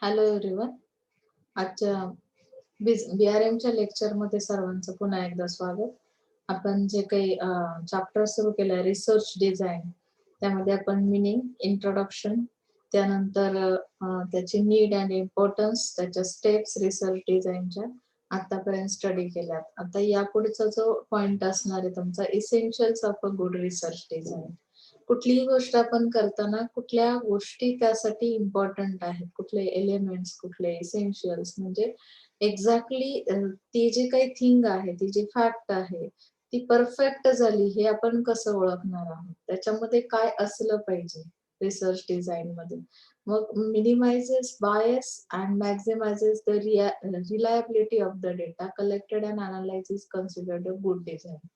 Hello everyone. आजच्या BRMच्या लेक्चरमध्ये सर्वांचं पुन्हा एकदा स्वागत. आपण जे काही चॅप्टर सुरू केलं रिसर्च डिझाईन, त्यामध्ये आपण मिनिंग, इंट्रोडक्शन, त्यानंतर त्याची नीड अँड इम्पॉर्टन्स, त्याच्या स्टेप्स रिसर्च डिझाईनच्या आतापर्यंत स्टडी केल्यात. आता यापुढचा जो पॉइंट असणार आहे तुमचा essentials of a good research design. कुठलीही गोष्ट आपण करताना कुठल्या गोष्टी त्यासाठी इम्पॉर्टंट आहेत, कुठले एलिमेंट्स, कुठले इसेन्शियल्स, म्हणजे एक्झॅक्टली ती जी काही थिंग आहे, ती जी फॅक्ट आहे, ती परफेक्ट झाली हे आपण कसं ओळखणार आहोत, त्याच्यामध्ये काय असलं पाहिजे रिसर्च डिझाईन मध्ये. मग minimizes bias and maximizes the reliability of the data collected and analyse is considered a good design.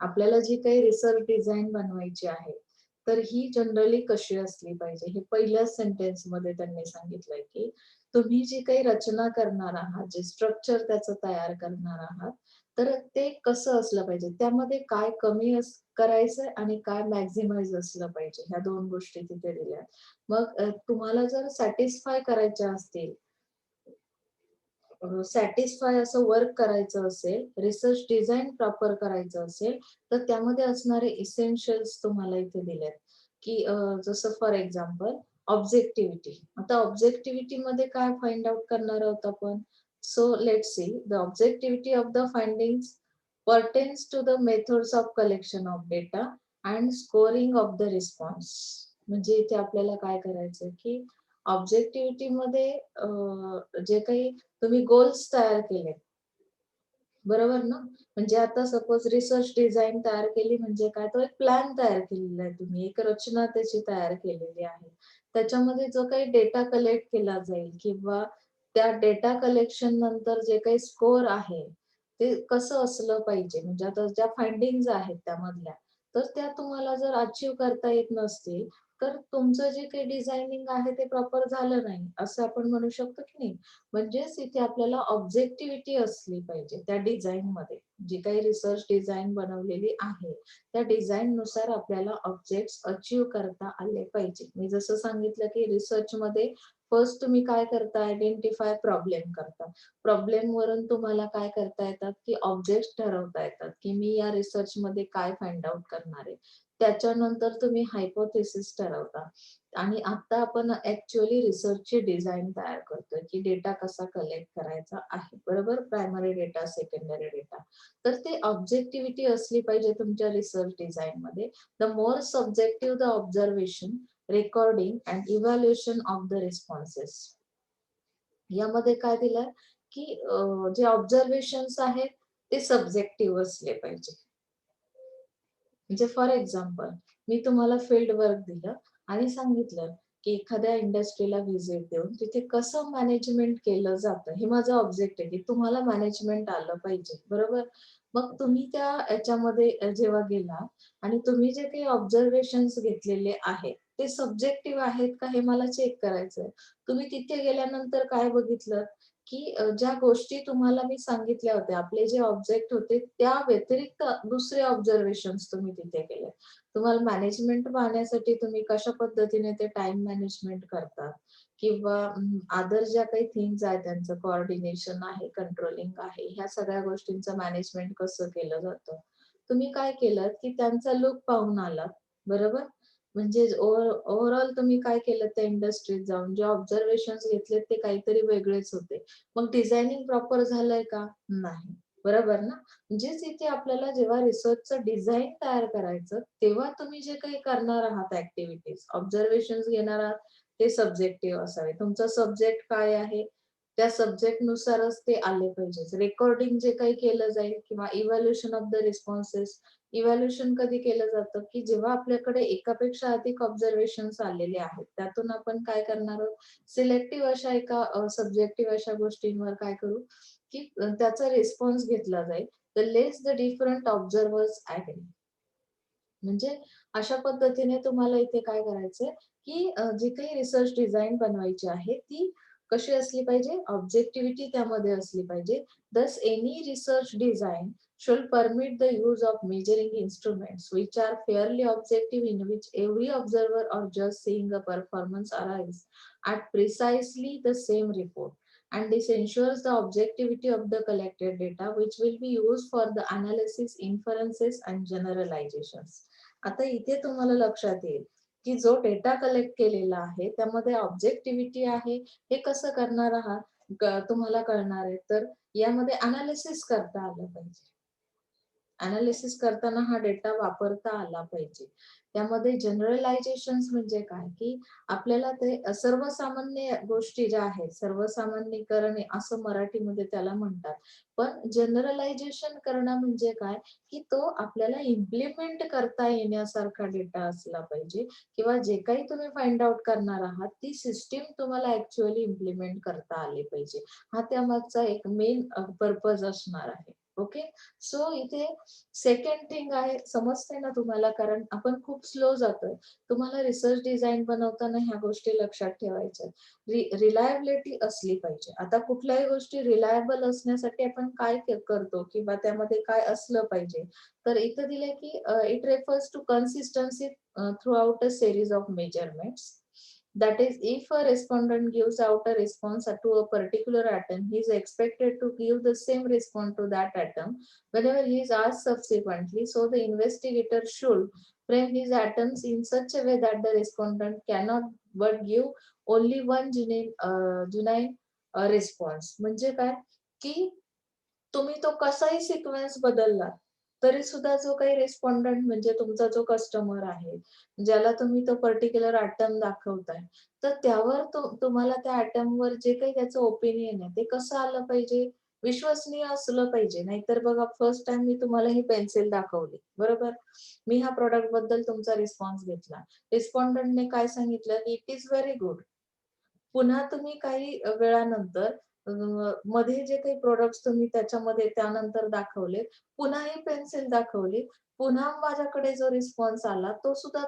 आपल्याला जी काही रिसर्च डिझाईन बनवायची आहे, तर ही जनरली कशी असली पाहिजे हे पहिल्याच सेंटेन्स मध्ये त्यांनी सांगितलंय की तुम्ही जी काही रचना करणार आहात, जे स्ट्रक्चर त्याचं तयार करणार आहात, तर ते कसं असलं पाहिजे, त्यामध्ये काय कमी करायचंय आणि काय मॅक्झिमाइज असलं पाहिजे, ह्या दोन गोष्टी तिथे दिल्या. मग तुम्हाला जर सॅटिस्फाय करायच्या असतील, सॅटिस्फाय असं वर्क करायचं असेल, रिसर्च डिझाईन प्रॉपर करायचं असेल, तर त्यामध्ये असणारे इसेन्शियल्स तुम्हाला इथे दिलेत की जसं फॉर एक्झाम्पल ऑब्जेक्टिव्हिटी. आता ऑब्जेक्टिव्हिटी मध्ये काय फाइंड आउट करणार आहोत आपण? So let's see the objectivity of the findings pertains to the methods of collection of data and scoring of the response. म्हणजे इथे आपल्याला काय करायचं की ऑब्जेक्टिव्हिटी मध्ये जे काही तुम्ही गोल्स तयार केले, बरोबर ना? म्हणजे आता सपोज रिसर्च डिझाईन तयार केली म्हणजे काय, तो एक प्लॅन तयार केलेला आहे, तुम्ही एक रचना त्याची तयार केलेली आहे. त्याच्यामध्ये जो काही डेटा कलेक्ट केला जाईल किंवा त्या डेटा कलेक्शन नंतर जे काही स्कोर आहे ते कसं असलं पाहिजे, म्हणजे आता ज्या फाइंडिंग्स आहेत त्यामधल्या, तर त्या तुम्हाला जर अचीव करता येत नसतील, तर तुमचं जे काही डिझायनिंग आहे ते प्रॉपर झालं नाही असं आपण म्हणू शकतो की नाही. म्हणजेच इथे आपल्याला ऑब्जेक्टिव्हिटी असली पाहिजे त्या डिझाईन मध्ये. जी काही रिसर्च डिझाईन बनवलेली आहे त्या डिझाईन नुसार आपल्याला ऑब्जेक्ट्स अचीव करता आले पाहिजे. मी जसं सांगितलं की रिसर्च मध्ये फर्स्ट तुम्ही काय करता, आयडेंटिफाय प्रॉब्लेम करता. प्रॉब्लेम वरून तुम्हाला काय करता येतात की ऑब्जेक्ट्स ठरवता येतात की मी या रिसर्च मध्ये काय फाइंड आउट करणार आहे. त्याच्यानंतर तुम्ही हायपोथेसिस ठरवता. आणि आता आपण ऍक्च्युअली रिसर्चची डिझाईन तयार करतोय की डेटा कसा कलेक्ट करायचा आहे, बरोबर? Primary data, secondary data. तर ते ऑब्जेक्टिव्हिटी असली पाहिजे तुमच्या रिसर्च डिझाईन मध्ये. The more subjective the observation, recording and evaluation of the responses. यामध्ये काय दिलंय की जे ऑब्झर्वेशन्स आहेत ते सब्जेक्टिव्ह असले पाहिजे. म्हणजे फॉर एक्झाम्पल मी तुम्हाला फील्ड वर्क दिलं आणि सांगितलं की एखाद्या इंडस्ट्रीला व्हिजिट देऊन तिथे कसं मॅनेजमेंट केलं जातं, हे माझं ऑब्जेक्ट आहे की तुम्हाला मॅनेजमेंट आलं पाहिजे, बरोबर? मग तुम्ही त्या याच्यामध्ये जेव्हा गेला आणि तुम्ही जे काही ऑब्झर्वेशन्स घेतलेले आहेत ते सब्जेक्टिव्ह आहेत का हे मला चेक करायचंय. तुम्ही तिथे गेल्यानंतर काय बघितलं की ज्या गोष्टी तुम्हाला मी सांगितल्या होत्या, आपले जे ऑब्जेक्ट होते त्या व्यतिरिक्त दुसरे ऑब्झर्वेशन्स तुम्ही तिथे केले. तुम्हाला मॅनेजमेंट पाहण्यासाठी तुम्ही कशा पद्धतीने ते टाइम मॅनेजमेंट करतात किंवा अदर ज्या काही थिंग्स आहेत, त्यांचं कोऑर्डिनेशन आहे, कंट्रोलिंग आहे, ह्या सगळ्या गोष्टींचं मॅनेजमेंट कसं केलं जातं. तुम्ही काय केलं की त्यांचा लुक पाहून आलात, बरोबर? म्हणजे ओव्हरऑल तुम्ही काय केलं, त्या इंडस्ट्रीत जाऊन जे ऑब्झर्वेशन्स घेतलेत ते काहीतरी वेगळेच होते. मग डिझायनिंग प्रॉपर झालंय का? नाही. बरोबर ना? म्हणजेच इथे आपल्याला जेव्हा रिसर्चचं डिझाईन तयार करायचं, तेव्हा तुम्ही जे काही करणार आहात ऍक्टिव्हिटीज, ऑब्झर्वेशन्स घेणार आहात, ते सब्जेक्टिव्ह असावे. तुमचा सब्जेक्ट काय आहे, त्या सब्जेक्ट नुसारच ते आले पाहिजे. रेकॉर्डिंग जे काही केलं जाईल किंवा evaluation of the responses. Evaluation कधी केलं जातं की जेव्हा आपल्याकडे एकापेक्षा अधिक ऑब्झर्वेशन्स आलेले आहेत, त्यातून आपण काय करणार आहोत, सिलेक्टिव्ह अशा एका सब्जेक्टिव्ह अशा गोष्टींवर काय करू की त्याचा रिस्पॉन्स घेतला जाईल. The less the different observers agree. म्हणजे अशा पद्धतीने तुम्हाला इथे काय करायचंय की जी काही रिसर्च डिझाईन बनवायची आहे ती कशी असली पाहिजे, ऑब्जेक्टिव्हिटी त्यामध्ये असली पाहिजे. दस any research design should permit the use of measuring instruments which are fairly objective, in which every observer or judge seeing a performance arrives at precisely the same report. And this ensures the objectivity of the collected data, which will be used for the analysis, inferences and generalizations. आता इथे तुम्हाला लक्षात येईल की जो data collect केलेला आहे त्यामध्ये ऑब्जेक्टिव्हिटी आहे, हे कसं करणार आहात तुम्हाला कळणार आहे. तर यामध्ये अनालिसिस करता आलं पाहिजे. अनालिसिस करताना हा डेटा वापरता आला पाहिजे. त्यामध्ये जनरलायझेशन म्हणजे काय, की आपल्याला ते सर्वसामान्य गोष्टी ज्या आहेत, सर्वसामान्यीकरणे असं मराठीमध्ये त्याला म्हणतात. पण जनरलायझेशन करणं म्हणजे काय, की तो आपल्याला इम्प्लिमेंट करता येण्यासारखा डेटा असला पाहिजे किंवा जे काही तुम्ही फाइंड आउट करणार आहात ती सिस्टीम तुम्हाला ऍक्च्युअली इम्प्लिमेंट करता आली पाहिजे. हा त्यामागचा एक मेन पर्पज असणार आहे. ओके. सो इथे सेकंड थिंग आहे, समजते ना तुम्हाला, कारण आपण खूप स्लो जातोय. तुम्हाला रिसर्च डिझाईन बनवताना ह्या गोष्टी लक्षात ठेवायच्या. रिलायबिलिटी असली पाहिजे. आता कुठल्याही गोष्टी रिलायबल असण्यासाठी आपण काय करतो किंवा त्यामध्ये काय असलं पाहिजे, तर इथं दिलंय की it refers to consistency throughout a series of measurements. That is, if a respondent gives out a response to a particular atom, he is expected to give the same response to that atom whenever he is asked subsequently. So the investigator should frame his atoms in such a way that the respondent cannot but give only one genuine response. म्हणजे काय, की तुम्ही तो कसाही sequence बदलला तरी सुद्धा जो काही रेस्पॉन्डंट म्हणजे तुमचा जो कस्टमर आहे, ज्याला तुम्ही तो पर्टिक्युलर ॲटम दाखवताय, तर त्यावर तुम्हाला त्या ॲटमवर जे काही त्याचं ओपिनियन आहे ते कसं आलं पाहिजे, विश्वसनीय असलं पाहिजे. नाहीतर बघा, फर्स्ट टाइम मी तुम्हाला ही पेन्सिल दाखवली, बरोबर? मी ह्या प्रॉडक्ट बद्दल तुमचा रिस्पॉन्स घेतला. रिस्पॉन्डंटने काय सांगितलं की इट इज व्हेरी गुड. पुन्हा तुम्ही काही वेळानंतर मध्ये जे काही प्रोडक्ट्स तुम्ही त्याच्यामध्ये त्यानंतर दाखवले, पुन्हा ही पेन्सिल दाखवली, पुन्हा माझ्याकडे जो रिस्पॉन्स आला तो सुद्धा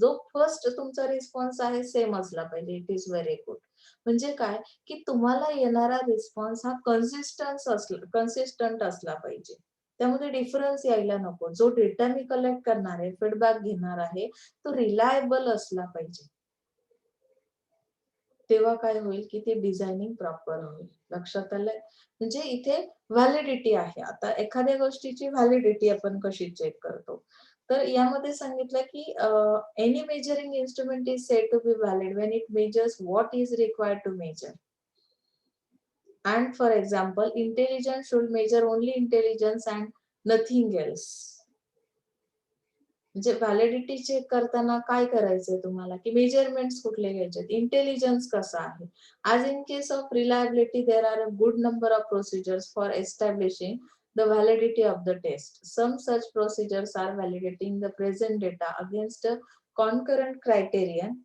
जो फर्स्ट तुमचा रिस्पॉन्स आहे सेम असला पाहिजे. It is very good. म्हणजे काय, की तुम्हाला येणारा रिस्पॉन्स हा कन्सिस्टंट असला पाहिजे. त्यामध्ये डिफरन्स यायला नको. जो डेटा मी कलेक्ट करणार आहे, फीडबॅक घेणार आहे, तो रिलायबल असला पाहिजे. तेव्हा काय होईल, की ते डिझायनिंग प्रॉपर होईल. लक्षात आलंय? म्हणजे इथे व्हॅलिडिटी आहे. आता एखाद्या गोष्टीची व्हॅलिडिटी आपण कशी चेक करतो? तर यामध्ये सांगितलं, की any measuring instrument is said to be valid when it measures what is required to measure. And for example, intelligence should measure only intelligence and nothing else. म्हणजे व्हॅलिडिटी चेक करताना काय करायचंय तुम्हाला, की मेजरमेंट्स कुठले घ्यायचे, इंटेलिजन्स कसा आहे. As in case of reliability, there are a good number of procedures for establishing the validity of the test. Some such procedures are validating the present data against a concurrent criterion,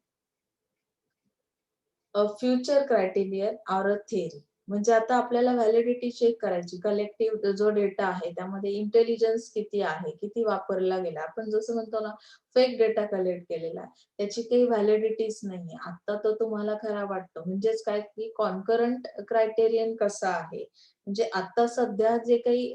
a future criterion or a theory. म्हणजे आता आपल्याला validity check करायची, collective जो data आहे त्यामध्ये intelligence किती आहे, किती वापरला गेला. आपण जसं म्हणतो ना, फेक डेटा कलेक्ट केलेला आहे, त्याची काही व्हॅलिडिटीच नाहीये. आता तर तुम्हाला खरा वाटतो. म्हणजेच काय, की कॉन्करंट क्रायटेरियन कसा आहे, म्हणजे आता सध्या जे काही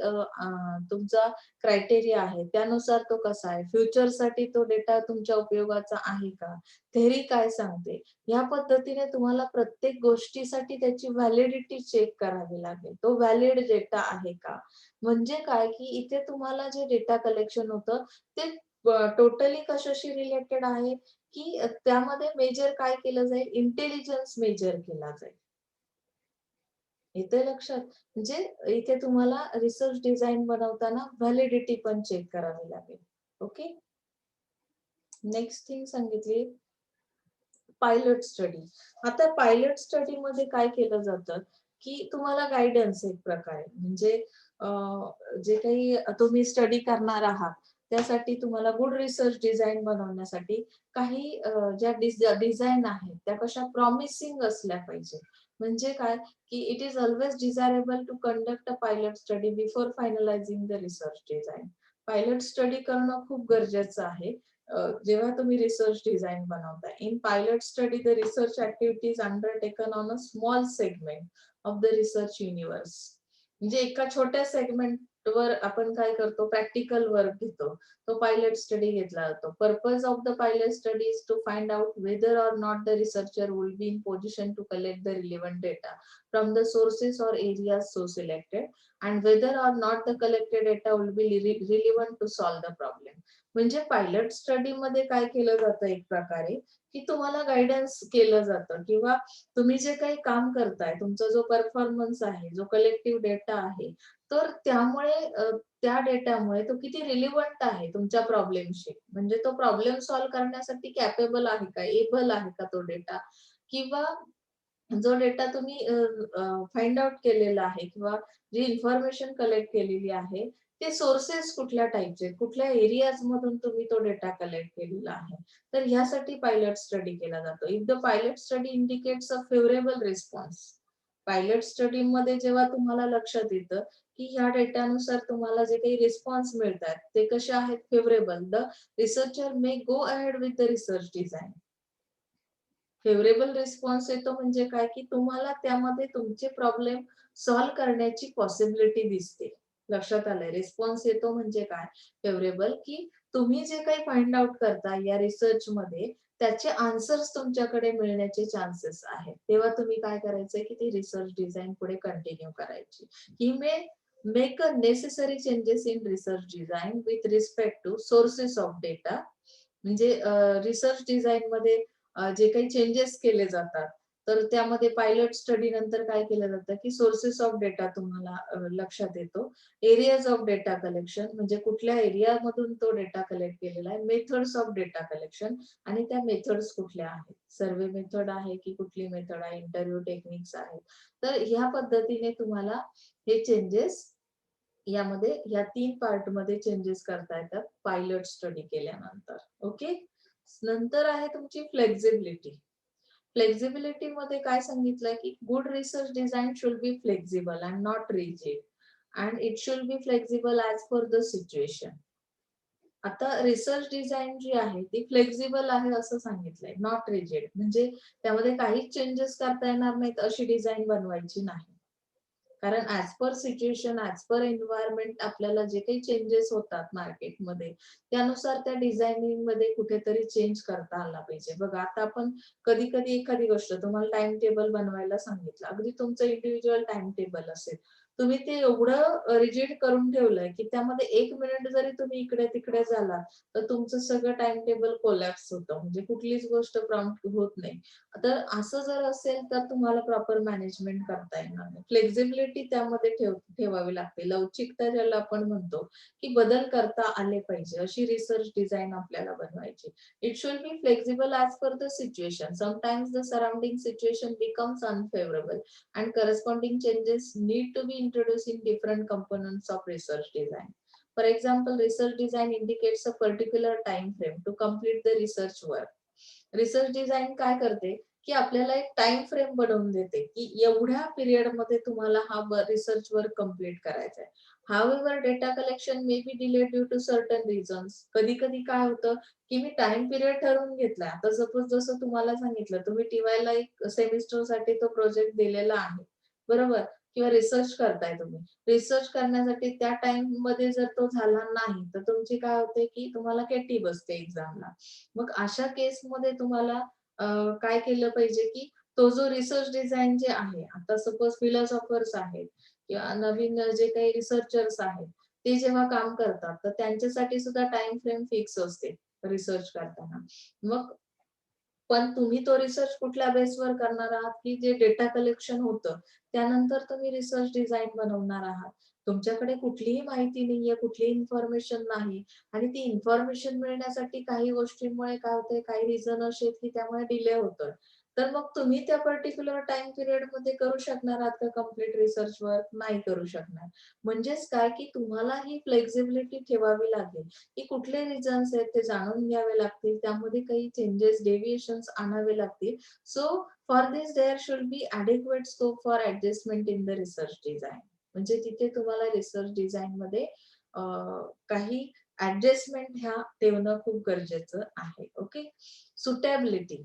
तुमचा क्रायटेरिया आहे त्यानुसार तो कसा आहे, फ्युचरसाठी तो डेटा तुमच्या उपयोगाचा आहे का, थेरी काय सांगते. या पद्धतीने तुम्हाला प्रत्येक गोष्टीसाठी त्याची व्हॅलिडिटी चेक करावी लागेल. तो व्हॅलिड डेटा आहे का? म्हणजे काय, की इथे तुम्हाला जे डेटा कलेक्शन होतं ते टोटली कशाशी रिलेटेड आहे, की त्यामध्ये मेजर काय केलं जाईल, इंटेलिजन्स मेजर केला जाईल. येतंय लक्षात? म्हणजे इथे तुम्हाला रिसर्च डिझाइन बनवताना व्हॅलिडिटी पण चेक करावी लागेल. ओके. नेक्स्ट थिंग सांगितली पायलट स्टडी. आता पायलट स्टडी मध्ये काय केलं जातं, की तुम्हाला गाईडन्स एक प्रकारे म्हणजे जे काही तुम्ही स्टडी करणार आहात त्यासाठी तुम्हाला गुड रिसर्च डिझाईन बनवण्यासाठी काही ज्या डिझाईन आहेत त्या कशा प्रॉमिसिंग असल्या पाहिजे. म्हणजे काय, की it is always desirable to conduct a pilot study before finalising the research design. Pilot study करणं खूप गरजेचं आहे जेव्हा तुम्ही रिसर्च डिझाईन बनवताय. In pilot study the research activity is undertaken on a small segment of the research universe. म्हणजे एका छोट्या सेगमेंट वर आपण काय करतो, प्रॅक्टिकल वर्क घेतो. तो पायलट स्टडी घेतला जातो. Purpose of the pilot study is to find out whether or not the researcher will be in position to collect the relevant data from the sources or areas so selected and whether or not the collected data will be relevant to solve the problem. म्हणजे pilot study मध्ये काय केलं जातं एक प्रकारे, की तुम्हाला guidance केलं जातं किंवा तुम्ही जे काही काम करताय, तुमचा जो परफॉर्मन्स आहे, जो कलेक्टिव्ह डेटा आहे, तर त्यामुळे त्या डेटामुळे तो किती रिलिव्हंट आहे तुमच्या प्रॉब्लेमशी, म्हणजे तो प्रॉब्लेम सॉल्व्ह करण्यासाठी कॅपेबल आहे का, एबल आहे का तो डेटा, किंवा जो डेटा तुम्ही फाइंड आउट केलेला आहे किंवा जी इन्फॉर्मेशन कलेक्ट केलेली आहे, ते सोर्सेस कुठल्या टाइपचे, कुठल्या एरियाज मधून तुम्ही तो डेटा कलेक्ट केलेला आहे. तर ह्यासाठी पायलट स्टडी केला जातो. If the pilot study indicates a favourable response, pilot study मध्ये जेव्हा तुम्हाला लक्षात येतं की ह्या डेटानुसार तुम्हाला जे काही रिस्पॉन्स मिळतात ते कसे आहेत, favourable, the researcher may go ahead with the research design. Favourable response येतो म्हणजे काय, की तुम्हाला त्यामध्ये तुमचे प्रॉब्लेम सॉल्व्ह करण्याची पॉसिबिलिटी दिसते. लक्षात आलंय, रिस्पॉन्स येतो म्हणजे काय, फेवरेबल, की तुम्ही जे काही फाइंड आउट करता या रिसर्च मध्ये त्याचे आन्सर्स तुमच्याकडे मिळण्याचे चान्सेस आहेत. तेव्हा तुम्ही काय करायचंय, की ती रिसर्च डिझाइन पुढे कंटिन्यू करायची. He may make a necessary changes in research design with respect to sources of data. म्हणजे रिसर्च डिझाइन मध्ये जे काही चेंजेस केले जातात, तर त्यामध्ये पायलट स्टडी नंतर काय केलं जातं, की सोर्सेस ऑफ डेटा तुम्हाला लक्षात येतो. एरियाज ऑफ डेटा कलेक्शन म्हणजे कुठल्या एरियामधून तो डेटा कलेक्ट केलेला आहे. मेथड्स ऑफ डेटा कलेक्शन आणि त्या मेथड्स कुठल्या आहेत. सर्वे मेथड आहे की कुठली मेथड आहे, इंटरव्ह्यू टेक्निक्स आहेत. तर ह्या पद्धतीने तुम्हाला हे चेंजेस यामध्ये ह्या 3 पार्ट मध्ये चेंजेस करता येतात पायलट स्टडी केल्यानंतर. ओके. नंतर आहे तुमची फ्लेक्झिबिलिटी. फ्लेक्झिबिलिटी मध्ये काय सांगितलंय, की good research design should be flexible and not rigid and it should B flexible as per the situation. आता रिसर्च डिझाइन जी आहे ती फ्लेक्झिबल आहे असं सांगितलंय, नॉट रिजिड, म्हणजे त्यामध्ये काहीच चेंजेस करता येणार नाहीत अशी डिझाइन बनवायची नाही. कारण as per situation, as per environment आपल्याला जे काही चेंजेस होतात मार्केटमध्ये, त्यानुसार त्या डिझायनिंग मध्ये कुठेतरी चेंज करता आला पाहिजे. बघा आता आपण कधी कधी एखादी गोष्ट, तुम्हाला टाइम टेबल बनवायला सांगितलं, अगदी तुमचं इंडिव्हिज्युअल टाइम टेबल असेल, तुम्ही ते एवढं रिजिड करून ठेवलंय की त्यामध्ये 1 मिनिट जरी तुम्ही इकडे तिकडे झाला तर तुमचं सगळं टाइम टेबल कोलॅप्स होतं, म्हणजे कुठलीच गोष्ट प्रॉम्प्ट होत नाही. तर असं जर असेल तर तुम्हाला प्रॉपर मॅनेजमेंट करता येणार नाही. फ्लेक्झिबिलिटी त्यामध्ये ठेवावी लागते. लवचिकता ज्याला आपण म्हणतो, की बदल करता आले पाहिजे, अशी रिसर्च डिझाइन आपल्याला बनवायची. It should B flexible as per the situation. Sometimes the surrounding situation becomes unfavourable and corresponding changes need to be introduced in different components of research design. For example, research design indicates a particular time frame to complete the research work. Research design काय करते, की आपल्याला एक time frame बनवून देते, की एवढ्या period मध्ये तुम्हाला हा रिसर्च वर्क कम्प्लीट करायचा आहे. However data collection may be delayed due to certain reasons. कधी कधी काय होतं, की मी टाइम पिरियड ठरवून घेतला, आता सपोज जसं तुम्हाला सांगितलं, तुम्ही टीवायला एक सेमिस्टर साठी तो प्रोजेक्ट दिलेला आहे, बरोबर, किंवा रिसर्च करताय तुम्ही. रिसर्च करण्यासाठी त्या टाइम मध्ये जर तो झाला नाही तर तुमची काय होते, की तुम्हाला केटी बसते एक्झामला. मग अशा केसमध्ये तुम्हाला काय केलं पाहिजे, की तो जो रिसर्च डिझाइन जे आहे, आता सपोज फिलॉसॉफर्स आहेत किंवा नवीन जे काही रिसर्चर्स आहेत, ते जेव्हा काम करतात तर त्यांच्यासाठी सुद्धा टाइम फ्रेम फिक्स असते रिसर्च करताना. मग पण तुम्ही तो रिसर्च कुठल्या बेसवर करणार आहात, की जे डेटा कलेक्शन होतं, त्यानंतर तुम्ही रिसर्च डिझाइन बनवणार आहात. तुमच्याकडे कुठलीही माहिती नाहीये, कुठलीही इन्फॉर्मेशन नाही आणि ती इन्फॉर्मेशन मिळण्यासाठी काही गोष्टींमुळे काय होतंय, काही रिझन असे आहेत, की त्यामुळे डिले होतोय. तर मग तुम्ही त्या पर्टिक्युलर टाईम पिरियडमध्ये करू शकणार आहात का कंप्लीट रिसर्च वर्क? नाही करू शकणार. म्हणजेच काय, की तुम्हाला ही फ्लेक्सिबिलिटी ठेवावी लागेल, की कुठले रिझन्स आहेत ते जाणून घ्यावे लागतील. त्यामध्ये काही चेंजेस, डेव्हिएशन्स आणावे लागतील. So for this there should be adequate scope for adjustment in the research design. म्हणजे तिथे तुम्हाला रिसर्च डिझाइनमध्ये काही ॲडजस्टमेंट ह्या ठेवणं खूप गरजेचं आहे. ओके. सुटेबिलिटी.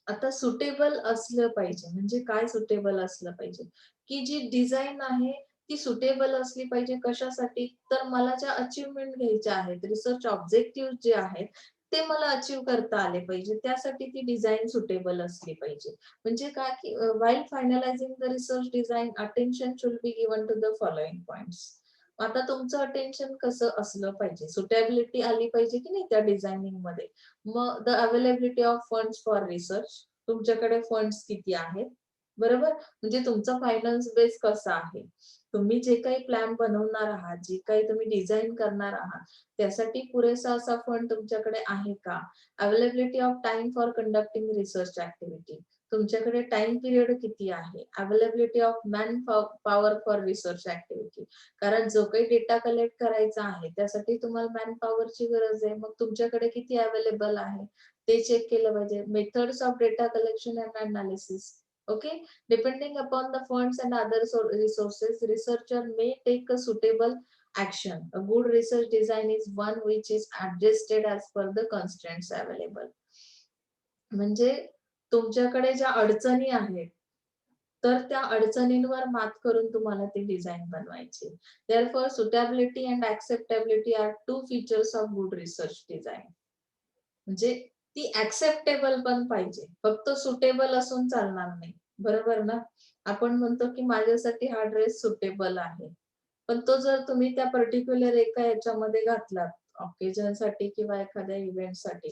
आता सुटेबल असलं पाहिजे. म्हणजे काय सुटेबल असलं पाहिजे, की जी डिझाइन आहे ती सुटेबल असली पाहिजे कशासाठी, तर मला ज्या अचीव्हमेंट घ्यायच्या आहेत, रिसर्च ऑब्जेक्टिव्ह जे आहेत, ते मला अचीव्ह करता आले पाहिजे. त्यासाठी ती डिझाइन सुटेबल असली पाहिजे. म्हणजे काय की while finalising the research design attention should be given to the following points. आता तुमचं अटेन्शन कसं असलं पाहिजे, सुटेबिलिटी आली पाहिजे की नाही त्या डिझायनिंग मध्ये. मग the availability of funds for research, तुमच्याकडे फंड्स किती आहेत, बरोबर. म्हणजे तुमचा फायनान्स बेस कसा आहे, तुम्ही जे काही प्लॅन बनवणार आहात, जे काही तुम्ही डिझाईन करणार आहात, त्यासाठी पुरेसा असा फंड तुमच्याकडे आहे का. Availability of time for conducting research activity, तुमच्याकडे टाइम पिरियड किती आहे. Availability of man power for research activity, कारण जो काही डेटा कलेक्ट करायचा आहे त्यासाठी तुम्हाला मॅन पॉवरची गरज आहे, मग तुमच्याकडे किती अवेलेबल आहे ते चेक केलं पाहिजे. Methods of data collection and analysis, okay, depending upon the funds and other resources, researcher may take a suitable action. A good research design is one which is adjusted as per the constraints available. म्हणजे तुमच्याकडे ज्या अडचणी आहेत, तर त्या अडचणींवर मात करून तुम्हाला ती डिझाईन बनवायची. Therefore, suitability and acceptability are two features of good research design. म्हणजे ती ऍक्सेप्टेबल पण पाहिजे, फक्त सुटेबल असून चालणार नाही, बरोबर ना. आपण म्हणतो की माझ्यासाठी हा ड्रेस सुटेबल आहे, पण तो जर तुम्ही त्या पर्टिक्युलर एका याच्यामध्ये घातलात ऑकेजन साठी किंवा एखाद्या इव्हेंटसाठी,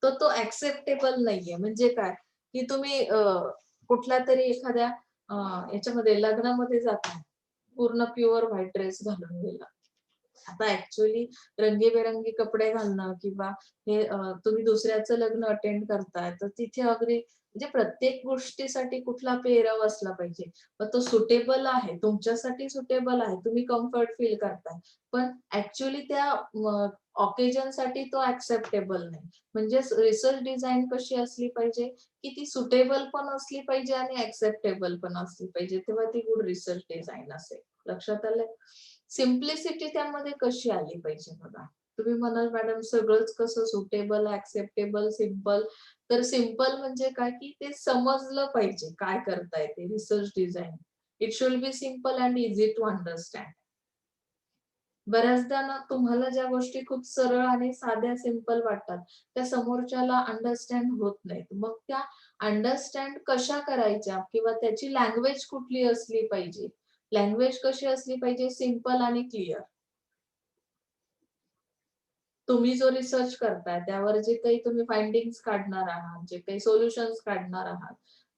तर तो ऍक्सेप्टेबल नाहीये. म्हणजे काय की तुम्ही कुठल्या तरी एखाद्या याच्यामध्ये लग्नामध्ये जाता, पूर्ण प्युअर व्हाईट ड्रेस घालून गेला. आता ऍक्च्युअली रंगीबेरंगी कपडे घालणं किंवा हे तुम्ही दुसऱ्याचं लग्न अटेंड करताय, तर तिथे अगदी म्हणजे प्रत्येक गोष्टीसाठी कुठला पेहराव असला पाहिजे. पण तो सुटेबल आहे, तुमच्यासाठी सुटेबल आहे, तुम्ही कम्फर्ट फील करताय. पण ऍक्च्युअली त्या ऑकेजनसाठी तो ऍक्सेप्टेबल नाही. म्हणजे रिसर्च डिझाईन कशी असली पाहिजे की ती सुटेबल पण असली पाहिजे आणि ऍक्सेप्टेबल पण असली पाहिजे, तेव्हा ती गुड रिसर्च डिझाईन असेल. लक्षात आलंय. सिम्प्लिसिटी त्यामध्ये कशी आली पाहिजे बघा. तुम्ही म्हणाल मॅडम सगळंच कसं सुटेबल, ऍक्सेप्टेबल, सिम्पल. तर सिम्पल म्हणजे काय की ते समजलं पाहिजे काय करताय ते research design. It should be simple and easy to understand. बऱ्याचदा ना तुम्हाला ज्या गोष्टी खूप सरळ आणि साध्या सिंपल वाटतात, त्या समोरच्याला अंडरस्टँड होत नाहीत. मग त्या अंडरस्टँड कशा करायच्या किंवा त्याची लँग्वेज कुठली असली पाहिजे. लँग्वेज कशी असली पाहिजे, सिंपल आणि क्लिअर. तुम्ही जो रिसर्च करताय त्यावर जे काही तुम्ही फाइंडिंग्स काढणार आहात, जे काही सोल्युशन्स काढणार आहात,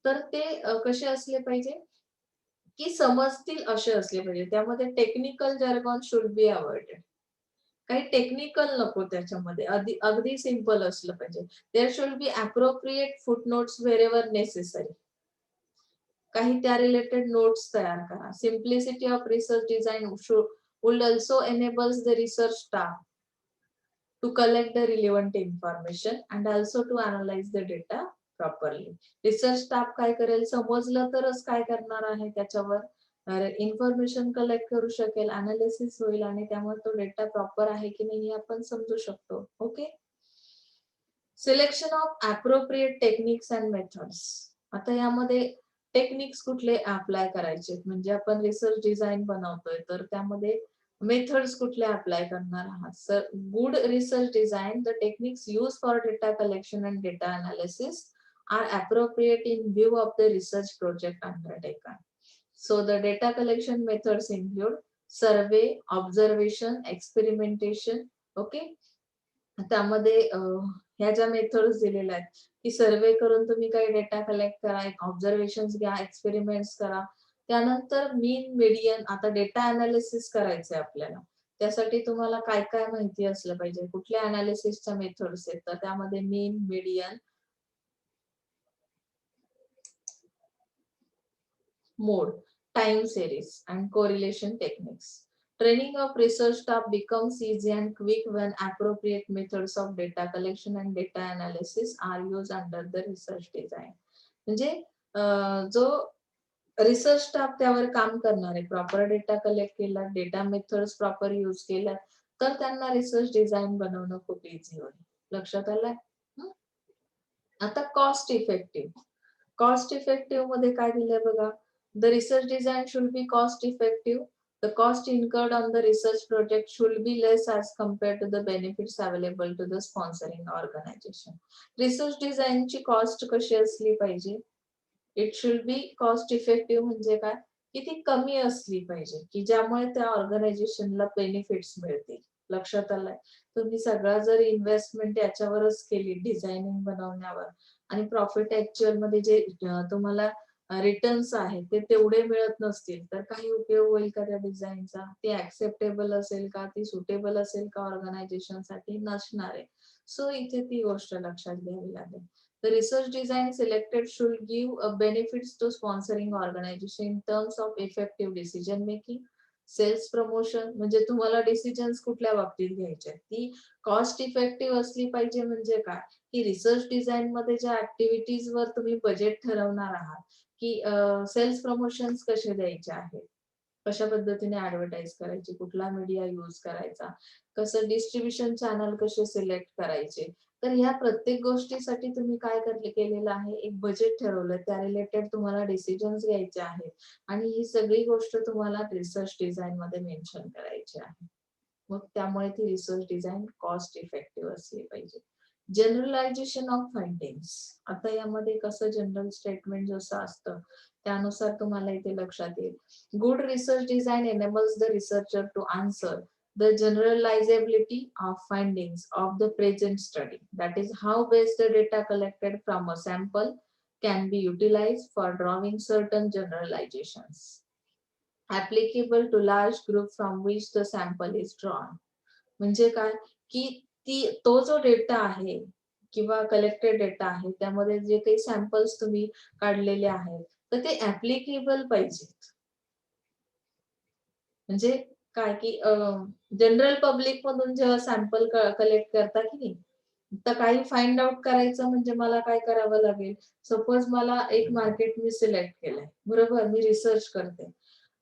तर ते कसे असले पाहिजे की समजतील असे असले पाहिजे. त्यामध्ये technical jargon should be avoided. काही टेक्निकल नको त्याच्यामध्ये, अगदी सिंपल असलं पाहिजे. There should be appropriate footnotes wherever necessary. काही त्या रिलेटेड नोट्स तयार करा. Simplicity of research design would also enables the research staff to collect the relevant information and also to analyze the data properly. Research staff काय करेल, समजलं तरच काय करणार आहे त्याच्यावर इन्फॉर्मेशन कलेक्ट करू शकेल, अनालिसिस होईल आणि त्यामुळे तो डेटा प्रॉपर आहे की नाही हे आपण समजू शकतो. Okay. Selection of appropriate techniques and methods. आता यामध्ये टेक्निक्स कुठले अप्लाय करायचे, म्हणजे आपण रिसर्च डिझाईन बनवतोय तर त्यामध्ये मेथड्स कुठले अप्लाय करणार आहात. Sir good research design, the techniques use for data collection and data analysis are appropriate in view of the research project undertaken. So the data collection methods include survey, observation, experimentation. Okay. त्यामध्ये ह्या ज्या methods दिलेल्या आहेत की सर्वे करून तुम्ही काही data collect करा, ऑब्झर्वेशन्स घ्या, एक्सपेरिमेंट्स करा. त्यानंतर मीन, मीडियन. आता डेटा अनालिसिस करायचंय आपल्याला, त्यासाठी तुम्हाला काय काय माहिती असलं पाहिजे, कुठल्या अनालिसिसच्या मेथड्स आहेत, तर त्यामध्ये मीन, median, mode, time series, and correlation techniques. Training of research staff becomes easy and quick when appropriate methods of data collection and data analysis are used under the research design. म्हणजे जो research staff त्यावर काम करणार आहे, proper data collect केला, data methods proper use केल्या, तर त्यांना रिसर्च डिझाईन बनवणं खूप इझी होईल. लक्षात आलंय. आता कॉस्ट इफेक्टिव्ह. कॉस्ट इफेक्टिव्ह मध्ये काय दिलंय बघा. The research design should be cost effective. The cost incurred on the research project should be less as compared to the benefits available to the sponsoring organization. Research डिझाईनची cost कशी असली पाहिजे? It should be cost effective म्हणजे काय की ती कमी असली पाहिजे की ज्यामुळे त्या ऑर्गनायझेशनला बेनिफिट्स मिळतील. लक्षात आलंय? तुम्ही सगळा जर इन्व्हेस्टमेंट याच्यावरच केली डिझायनिंग बनवण्यावर आणि प्रॉफिट ऍक्च्युअल मध्ये जे तुम्हाला रिटर्न्स आहेत ते तेवढे मिळत नसतील तर काही उपयोग होईल का त्या डिझाईनचा? ती ऍक्सेप्टेबल असेल का? ती सुटेबल असेल का ऑर्गनायझेशन साठी? नसणार आहे. सो इथे ती गोष्ट लक्षात घ्यावी लागेल. The research design selected should give benefits to sponsoring organization in terms of effective decision making, sales promotion म्हणजे तुम्हाला डिसिजन्स कुठल्या बाबतीत घ्यायचे ती कॉस्ट इफेक्टिव्ह असली पाहिजे म्हणजे काय की रिसर्च डिझाईन मध्ये ज्या ऍक्टिव्हिटीज वर तुम्ही बजेट ठरवणार आहात की सेल्स प्रमोशन्स कसे द्यायचे आहेत, कशा पद्धतीने ऍडव्हर्टाइज करायची, कुठला मीडिया यूज करायचा, कसं डिस्ट्रीब्युशन चॅनल कसे सिलेक्ट करायचे. तर ह्या प्रत्येक गोष्टीसाठी तुम्ही काय केलेलं आहे एक बजेट ठरवलं त्या रिलेटेड तुम्हाला डिसिजन्स घ्यायचे आहेत आणि ही सगळी गोष्ट तुम्हाला रिसर्च डिझाईन मध्ये मेन्शन करायची आहे. मग त्यामुळे ती रिसर्च डिझाईन कॉस्ट इफेक्टिव्ह असली पाहिजे. Generalisation of findings. आता यामध्ये कसं जनरल स्टेटमेंट जसं असतं त्यानुसार तुम्हाला इथे लक्षात येईल. Good research design enables the researcher to answer the generalizability of findings of the present study. That is how best the data collected from a sample can be utilized for drawing certain generalizations applicable to large group from which the sample is drawn. म्हणजे काय की तो जो data आहे किंवा collected data आहे त्यामध्ये जे काही सॅम्पल्स तुम्ही काढलेले आहेत तर ते ऍप्लिकेबल पाहिजेत. म्हणजे काय की जनरल पब्लिक मधून जेव्हा सॅम्पल कलेक्ट करता की नाही तर काही फाइंड आउट करायचं म्हणजे मला काय करावं लागेल. सपोज मला एक मार्केट मी सिलेक्ट केलंय बरोबर मी रिसर्च करते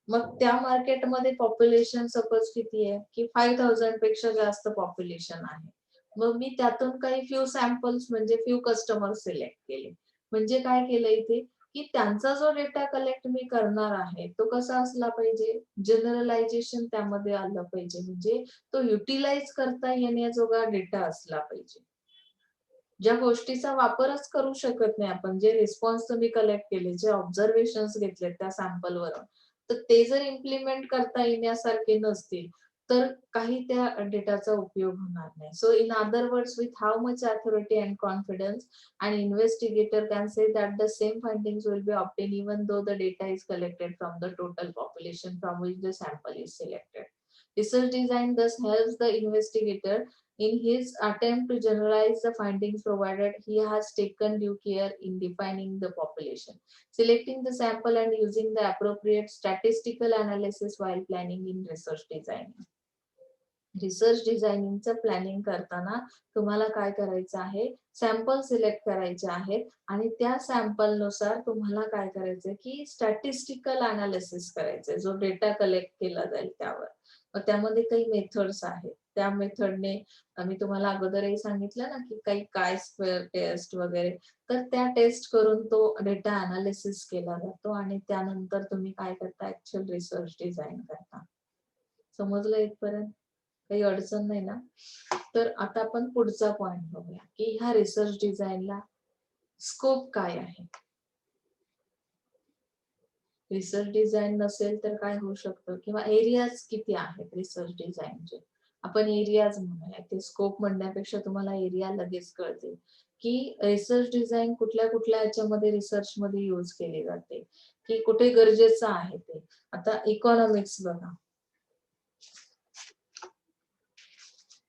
मग त्या मार्केटमध्ये पॉप्युलेशन सपोज किती आहे की 5000 पेक्षा जास्त पॉप्युलेशन आहे. मग मी त्यातून काही फ्यू सॅम्पल्स म्हणजे फ्यू कस्टमर सिलेक्ट केले. म्हणजे काय केलं इथे की त्यांचा जो डेटा कलेक्ट मी करणार आहे तो कसा असला पाहिजे जनरलायझेशन त्यामध्ये आलं पाहिजे म्हणजे तो युटिलाइज करता येण्याजोगा डेटा असला पाहिजे. ज्या गोष्टीचा वापरच करू शकत नाही आपण जे रिस्पॉन्स तुम्ही कलेक्ट केले जे ऑब्झर्वेशन्स घेतले त्या सॅम्पलवर तर ते जर इम्प्लिमेंट करता येण्यासारखे नसतील तर काही त्या डेटाचा उपयोग होणार नाही. So in other words with how much authority and confidence an investigator can say that the same findings will be obtained even though the data is collected from the total population from which the sample is selected. Research design thus helps the investigator in his attempt to generalize the findings provided he has taken due care in defining the population, selecting the sample and using the appropriate statistical analysis while planning in research design. Research डिझायनिंगचं planning करताना तुम्हाला काय करायचं आहे sample select करायचे आहेत आणि त्या सॅम्पल नुसार तुम्हाला काय करायचंय की स्टॅटिस्टिकल अनालिसिस करायचंय जो डेटा कलेक्ट केला जाईल त्यावर. मग त्यामध्ये काही मेथड्स आहेत त्या मेथडने मी तुम्हाला अगोदरही सांगितलं ना की काही काय स्क्वेअर टेस्ट वगैरे तर त्या टेस्ट करून तो डेटा अनालिसिस केला जातो आणि त्यानंतर तुम्ही काय करता ऍक्च्युअल रिसर्च डिझाईन करता. समजलं इथपर्यंत? काही अडचण नाही ना. तर आता आपण पुढचा पॉइंट बघूया की ह्या रिसर्च डिझाईनला स्कोप काय आहे. रिसर्च डिझाईन नसेल तर काय होऊ शकतं किंवा एरियाज किती आहेत रिसर्च डिझाईनचे आपण एरियाज म्हणूया. ते स्कोप म्हणण्यापेक्षा तुम्हाला एरिया लगेच कळते की रिसर्च डिझाईन कुठल्या कुठल्या याच्यामध्ये रिसर्च मध्ये यूज केली जाते की कुठे गरजेचं आहे ते. आता इकॉनॉमिक्स बघा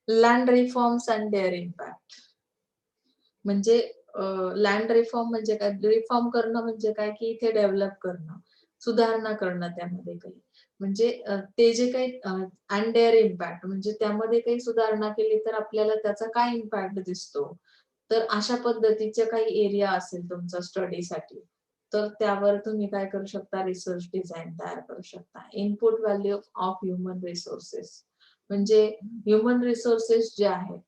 land reforms and their impact. म्हणजे लँड रिफॉर्म म्हणजे काय रिफॉर्म करणं म्हणजे काय की इथे डेव्हलप करणं सुधारणा करणं त्यामध्ये काही म्हणजे ते जे काही अँड देअर इम्पॅक्ट म्हणजे त्यामध्ये काही सुधारणा केली तर आपल्याला त्याचा काय इम्पॅक्ट दिसतो. तर अशा पद्धतीचे काही एरिया असेल तुमचा स्टडीसाठी तर त्यावर तुम्ही काय करू शकता रिसर्च डिझाईन तयार करू शकता. Input value of human resources म्हणजे ह्युमन रिसोर्सेस जे आहेत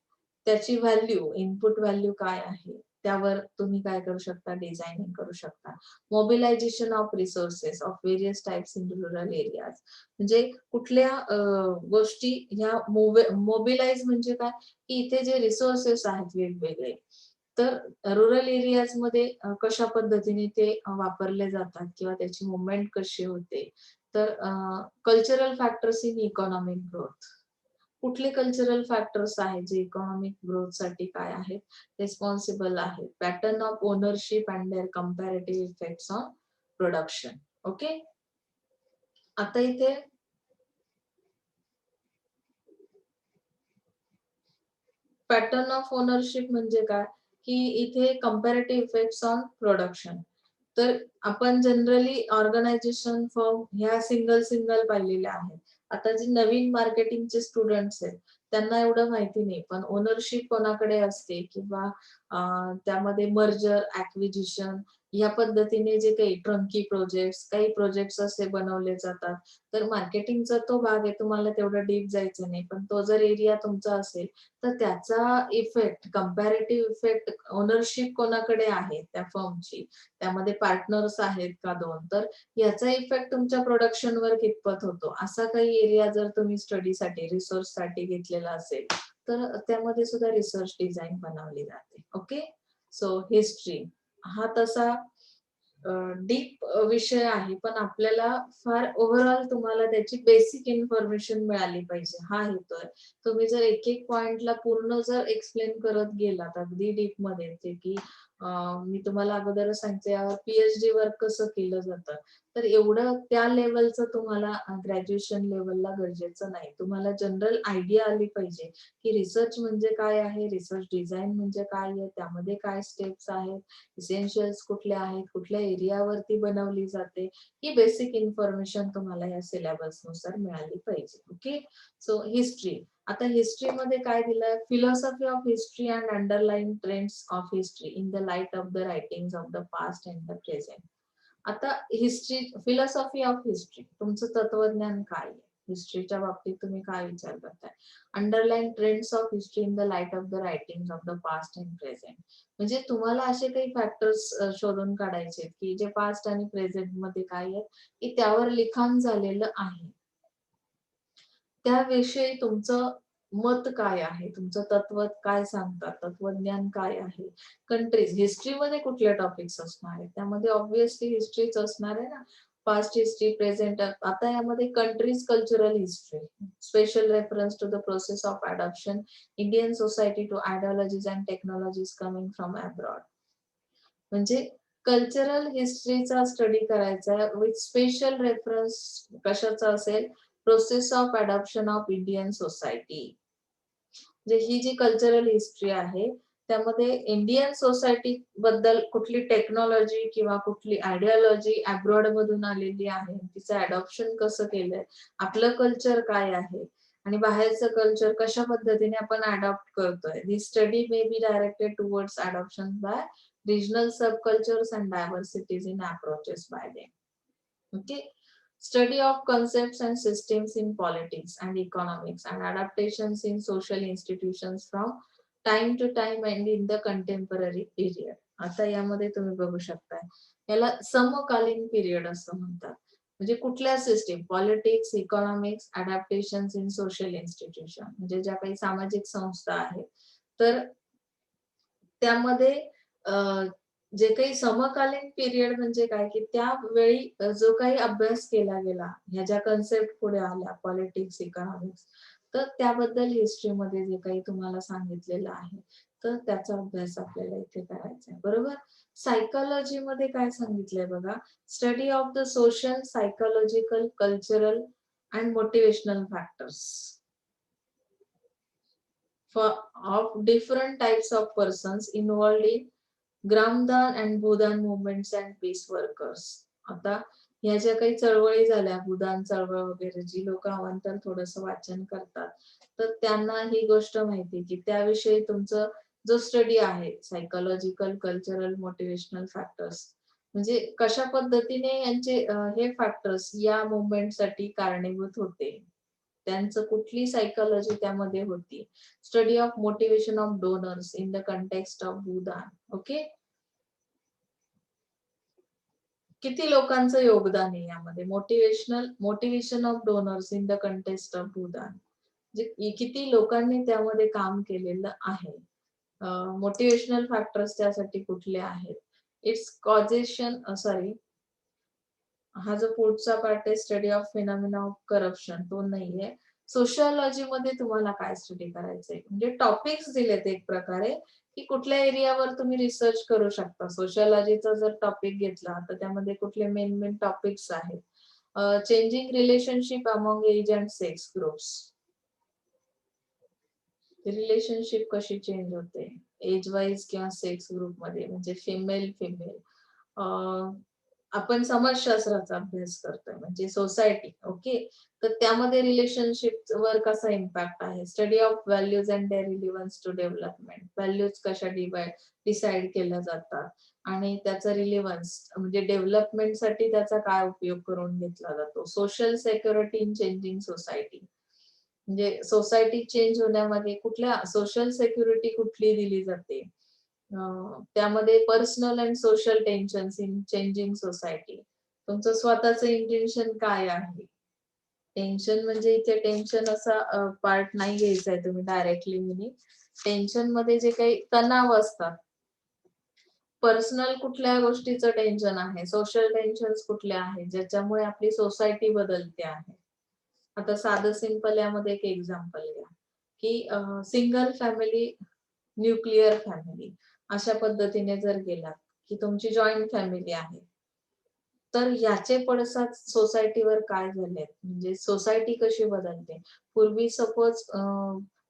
त्याची व्हॅल्यू इनपुट व्हॅल्यू काय आहे त्यावर तुम्ही काय करू शकता, डिझायनिंग करू शकता. Mobilisation of resources of various types in rural areas, म्हणजे कुठल्या गोष्टी ह्या मोबिलाइज म्हणजे काय, की इथे जे रिसोर्सेस आहेत वेगवेगळे, तर रुरल एरियाजमध्ये कशा पद्धतीने ते वापरले जातात किंवा त्याची मूव्हमेंट कशी होते. तर cultural factors in economic growth, कुठले कल्चरल फॅक्टर्स आहेत जे इकॉनॉमिक ग्रोथसाठी काय आहेत, रिस्पॉन्सिबल आहेत. Pattern of ownership and their comparative effects on production. Okay. आता इथे पॅटर्न ऑफ ओनरशिप म्हणजे काय, की इथे कंपॅरेटिव्ह इफेक्ट्स ऑन प्रोडक्शन. तर आपण जनरली ऑर्गनायझेशन, फर्म ह्या सिंगल पाहिलेल्या आहेत. आता जे नवीन मार्केटिंगचे स्टुडंट्स आहेत, त्यांना एवढं माहिती नाही. पण ओनरशिप कोणाकडे असते किंवा त्यामध्ये मर्जर, ॲक्विजिशन या पद्धतीने जे काही ट्रंकी प्रोजेक्ट्स, काही प्रोजेक्ट्स असे बनवले जातात. तर मार्केटिंगचा तो भाग आहे, तुम्हाला तेवढं डीप जायचं नाही. पण तो जर एरिया तुमचा असेल, तर त्याचा इफेक्ट, कंपॅरेटिव्ह इफेक्ट, ओनरशिप कोणाकडे आहे त्या फर्मची, त्यामध्ये पार्टनर्स आहेत का 2, तर याचा इफेक्ट तुमच्या प्रोडक्शनवर कितपत होतो, असा काही एरिया जर तुम्ही स्टडीसाठी, रिसोर्ससाठी घेतलेला असेल, तर त्यामध्ये सुद्धा रिसर्च डिझाईन बनवली जाते. ओके. सो हिस्ट्री हा तसा डीप विषय आहे, पण आपल्याला फार ओव्हरऑल तुम्हाला त्याची बेसिक इन्फॉर्मेशन मिळाली पाहिजे, हा हेतू आहे. तुम्ही जर एक पॉइंटला पूर्ण जर एक्सप्लेन करत गेलात अगदी डीपमध्ये, ते की मी तुम्हाला अगोदरच सांगते यावर पी-एच-डी वर्क कसं केलं जातं, तर एवढं त्या लेव्हलचं तुम्हाला ग्रॅज्युएशन लेव्हलला गरजेचं नाही. तुम्हाला जनरल आयडिया आली पाहिजे, की रिसर्च म्हणजे काय आहे, रिसर्च डिझाइन म्हणजे काय आहे, त्यामध्ये काय स्टेप्स आहेत, इसेन्शियल्स कुठले आहेत, कुठल्या एरियावरती बनवली जाते, ही बेसिक इन्फॉर्मेशन तुम्हाला या सिलेबसनुसार मिळाली पाहिजे. ओके. So history. आता हिस्ट्रीमध्ये काय दिलंय, philosophy of history and underline trends of history in the light of the writings of the past and the present. आता हिस्ट्री, फिलॉसॉफी ऑफ हिस्ट्री, तुमचं तत्वज्ञान काय आहे? हिस्ट्रीच्या बाबतीत तुम्ही काय विचार करताय? Underline trends of history in the light of the writings of the past and present, म्हणजे तुम्हाला असे काही फॅक्टर्स शोधून काढायचे आहेत, की जे पास्ट आणि प्रेझेंट मध्ये काय आहेत, की त्यावर लिखाण झालेलं आहे. त्याविषयी तुमचं मत काय आहे? तुमचं तत्व काय सांगतात? तत्वज्ञान काय आहे? कंट्रीज, हिस्ट्रीमध्ये कुठले टॉपिक्स असणार आहेत? त्यामध्ये ऑब्व्हियसली हिस्ट्रीच असणार आहे ना. Past history, present. आता यामध्ये countries cultural history, special reference to the process of adoption, Indian society to ideologies and technologies coming from abroad. म्हणजे कल्चरल हिस्ट्रीचा स्टडी करायचा विथ स्पेशल रेफरन्स कशाचा असेल, process of adoption of Indian society. म्हणजे ही जी cultural history आहे, त्यामध्ये Indian society बद्दल कुठली टेक्नॉलॉजी किंवा कुठली आयडिओलॉजी अब्रॉड मधून आलेली आहे, तिचं अडॉप्शन कसं केलंय, आपलं कल्चर काय आहे आणि बाहेरचं कल्चर कशा पद्धतीने आपण अडॉप्ट करतोय. This study may be directed towards adoption by regional subcultures and diversities in approaches by them. Okay. Study of concepts and systems in politics and economics and adaptations in social institutions from time to time and in the contemporary period. आता यामध्ये तुम्ही बघू शकता, याला समकालीन period असं म्हणतात. म्हणजे कुठल्या system, politics, economics, adaptations in social institution, म्हणजे ज्या काही सामाजिक संस्था आहेत, तर त्यामध्ये जे काही समकालीन पिरियड म्हणजे काय, की त्यावेळी जो काही अभ्यास केला गेला, ह्या ज्या कन्सेप्ट पुढे आल्या, पॉलिटिक्स, इकॉनॉमिक्स, तर त्याबद्दल हिस्ट्रीमध्ये जे काही तुम्हाला सांगितलेलं आहे, तर त्याचा अभ्यास आपल्याला इथे करायचा आहे. बरोबर. सायकॉलॉजीमध्ये काय सांगितलंय बघा, study of the social, psychological, cultural and motivational factors for of different types of persons involved in Gramdan and Bhoodan movements and peace workers. आता ह्या ज्या काही चळवळी झाल्या, भूदान चळवळ वगैरे, जी लोक अवांतर थोडस वाचन करतात, तर त्यांना ही गोष्ट माहिती, की त्याविषयी तुमचं जो स्टडी आहे, सायकोलॉजिकल, कल्चरल, मोटिवेशनल फॅक्टर्स, म्हणजे कशा पद्धतीने यांचे हे फॅक्टर्स या मुवमेंटसाठी कारणीभूत होते. त्यांचं कुठली सायकोलॉजी त्यामध्ये होती. Study of motivation of donors in the context of Bhoodan. Okay, किती लोकांचं योगदान आहे यामध्ये. Motivation of donors in the context of Bhoodan, जे किती लोकांनी त्यामध्ये काम केलेलं आहे. मोटिवेशनल फॅक्टर्स त्यासाठी कुठले आहेत. इट्स कॉजेशन, सॉरी, हा जो पुढचा पार्ट आहे study of phenomena of corruption, तो नाहीये. सोशिओलॉजी मध्ये तुम्हाला काय स्टडी करायचंय, म्हणजे टॉपिक्स दिलेत एक प्रकारे की कुठल्या एरियावर तुम्ही रिसर्च करू शकता. सोशिओलॉजीचा जर टॉपिक घेतला तर त्यामध्ये कुठले मेन मेन टॉपिक्स आहेत. Changing relationship among age and sex groups, relationship कशी चेंज होते एज वाईज किंवा सेक्स ग्रुप मध्ये, म्हणजे फिमेल आपण समाजशास्त्राचा अभ्यास करतोय म्हणजे सोसायटी. ओके, तर त्यामध्ये रिलेशनशिप वर कसा इम्पॅक्ट आहे. Study of values and their relevance to development, values कशा डिसाइड केल्या जातात आणि त्याचा रिलिव्हन्स म्हणजे डेव्हलपमेंटसाठी त्याचा काय उपयोग करून घेतला जातो. Social security in changing society, म्हणजे सोसायटी चेंज होण्यामध्ये कुठल्या सोशल सेक्युरिटी कुठली दिली जाते. त्यामध्ये personal and social tensions in changing society, तुमचं स्वतःचं इंटेन्शन काय आहे. टेन्शन म्हणजे इथे टेन्शन असा पार्ट नाही घ्यायचा आहे तुम्ही डायरेक्टली मिनिंग. टेन्शन मध्ये जे काही तणाव असतात, पर्सनल कुठल्या गोष्टीचं टेन्शन आहे, सोशल टेन्शन्स कुठले आहेत ज्याच्यामुळे आपली सोसायटी बदलते आहे. आता साधं सिंपल यामध्ये एक एक्झाम्पल घ्या की सिंगल फॅमिली, न्यूक्लिअर फॅमिली अशा पद्धतीने जर गेलात की तुमची जॉईंट फॅमिली आहे, तर याचे पडसाद सोसायटीवर काय झालेत, म्हणजे सोसायटी कशी बदलते. पूर्वी सपोज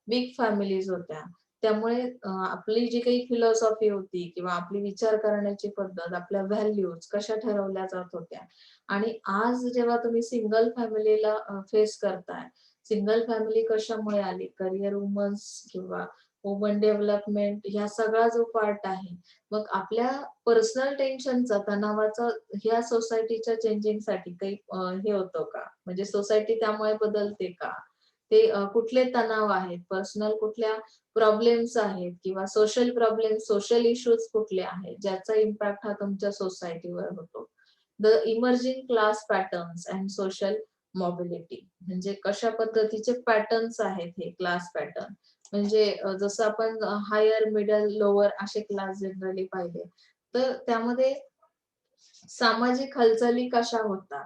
बिग फॅमिलीज होत्या, त्यामुळे आपली जी काही फिलॉसॉफी होती किंवा आपली विचार करण्याची पद्धत, आपल्या व्हॅल्यूज कशा ठरवल्या जात होत्या. आणि आज जेव्हा तुम्ही सिंगल फॅमिलीला फेस करताय, सिंगल फॅमिली कशामुळे आली, करिअर वुमन्स किंवा वुमन डेव्हलपमेंट, ह्या सगळा जो पार्ट आहे, मग आपल्या पर्सनल टेन्शनचा, तणावाचा ह्या सोसायटीच्या चेंजिंगसाठी काही हे होतं का, म्हणजे सोसायटी त्यामुळे बदलते का. ते कुठले तणाव आहेत, पर्सनल कुठल्या प्रॉब्लेम्स आहेत किंवा सोशल प्रॉब्लेम, सोशल इश्यूज कुठले आहेत ज्याचा इम्पॅक्ट हा तुमच्या सोसायटीवर होतो. The emerging class patterns and social mobility, म्हणजे कशा पद्धतीचे पॅटर्न्स आहेत हे क्लास पॅटर्न. म्हणजे जसं आपण हायर, मिडल, लोअर असे क्लास जनरली पाहिले, तर त्यामध्ये सामाजिक हालचाली कशा होतात,